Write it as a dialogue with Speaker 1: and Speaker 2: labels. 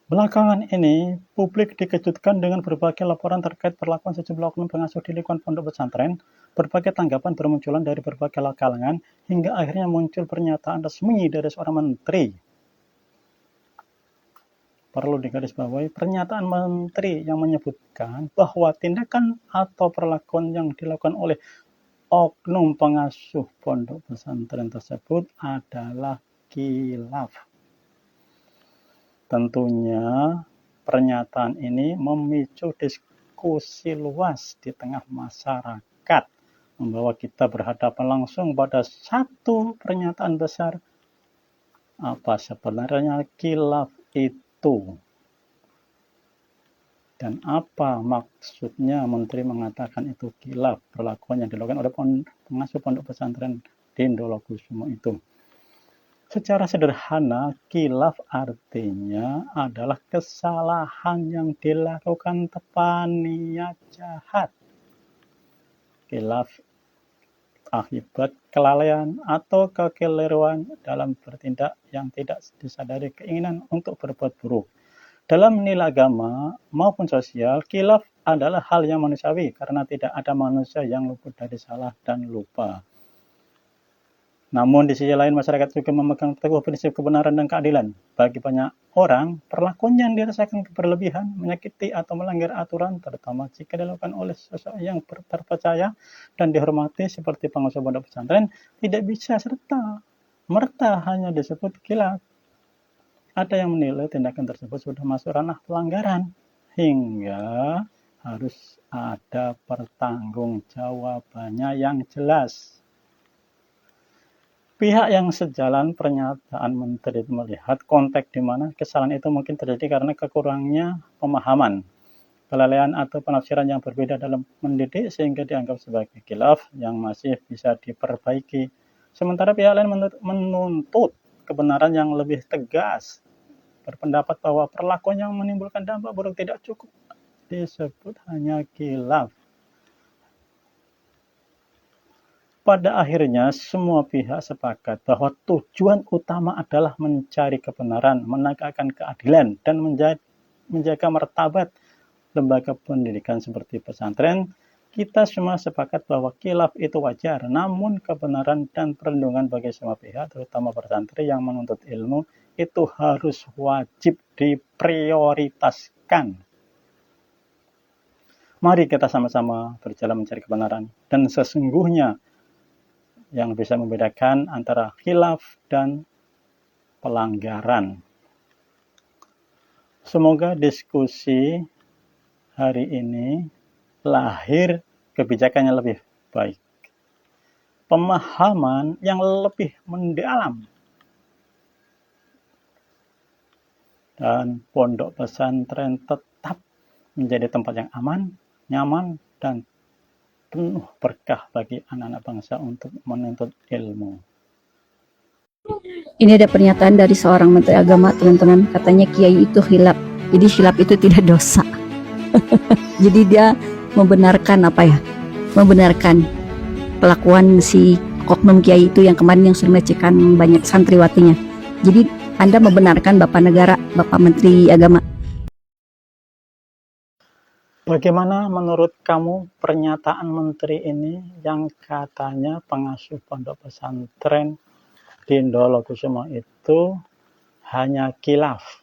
Speaker 1: Belakangan ini, publik dikejutkan dengan berbagai laporan terkait perlakuan sejumlah oknum pengasuh di lingkungan pondok pesantren. Berbagai tanggapan bermunculan dari berbagai kalangan, hingga akhirnya muncul pernyataan resmi dari seorang menteri. Perlu digarisbawahi, pernyataan menteri yang menyebutkan bahwa tindakan atau perlakuan yang dilakukan oleh oknum pengasuh pondok pesantren tersebut adalah khilaf. Tentunya pernyataan ini memicu diskusi luas di tengah masyarakat, membawa kita berhadapan langsung pada satu pernyataan besar. Apa sebenarnya khilaf itu? Dan apa maksudnya menteri mengatakan itu khilaf, perlakuan yang dilakukan oleh pengasuh pondok pesantren di Ndolokusumo itu? Secara sederhana, khilaf artinya adalah kesalahan yang dilakukan tanpa niat jahat. Khilaf akibat kelalaian atau kekeliruan dalam bertindak yang tidak disadari keinginan untuk berbuat buruk. Dalam nilai agama maupun sosial, khilaf adalah hal yang manusiawi karena tidak ada manusia yang luput dari salah dan lupa. Namun di sisi lain, masyarakat juga memegang teguh prinsip kebenaran dan keadilan. Bagi banyak orang, perlakuan yang dirasakan berlebihan, menyakiti atau melanggar aturan, terutama jika dilakukan oleh seseorang yang terpercaya dan dihormati seperti pengasuh pondok pesantren, tidak bisa serta-merta hanya disebut khilaf. Ada yang menilai tindakan tersebut sudah masuk ranah pelanggaran, hingga harus ada pertanggungjawabannya yang jelas. Pihak yang sejalan pernyataan menteri melihat konteks di mana kesalahan itu mungkin terjadi karena kekurangnya pemahaman, kelalaian atau penafsiran yang berbeda dalam mendidik sehingga dianggap sebagai khilaf yang masih bisa diperbaiki. Sementara pihak lain menuntut kebenaran yang lebih tegas, berpendapat bahwa perlakuan yang menimbulkan dampak buruk tidak cukup disebut hanya khilaf. Pada akhirnya, semua pihak sepakat bahwa tujuan utama adalah mencari kebenaran, menegakkan keadilan, dan menjaga martabat lembaga pendidikan seperti pesantren. Kita semua sepakat bahwa khilaf itu wajar, namun kebenaran dan perlindungan bagi semua pihak, terutama pesantren yang menuntut ilmu, itu harus wajib diprioritaskan. Mari kita sama-sama berjalan mencari kebenaran, dan sesungguhnya yang bisa membedakan antara khilaf dan pelanggaran. Semoga diskusi hari ini lahir kebijakan yang lebih baik, pemahaman yang lebih mendalam, dan pondok pesantren tetap menjadi tempat yang aman, nyaman, dan penuh berkah bagi anak-anak bangsa untuk menuntut ilmu.
Speaker 2: Ini ada pernyataan dari seorang menteri agama, teman-teman. Katanya kiai itu khilaf. Jadi khilaf itu tidak dosa. Jadi dia membenarkan membenarkan pelakuan si oknum kiai itu yang kemarin yang sering melecehkan banyak santriwatinya. Jadi Anda membenarkan Bapak Negara, Bapak Menteri Agama.
Speaker 1: Bagaimana menurut kamu pernyataan menteri ini yang katanya pengasuh pondok pesantren di Ndolokusumo itu hanya khilaf?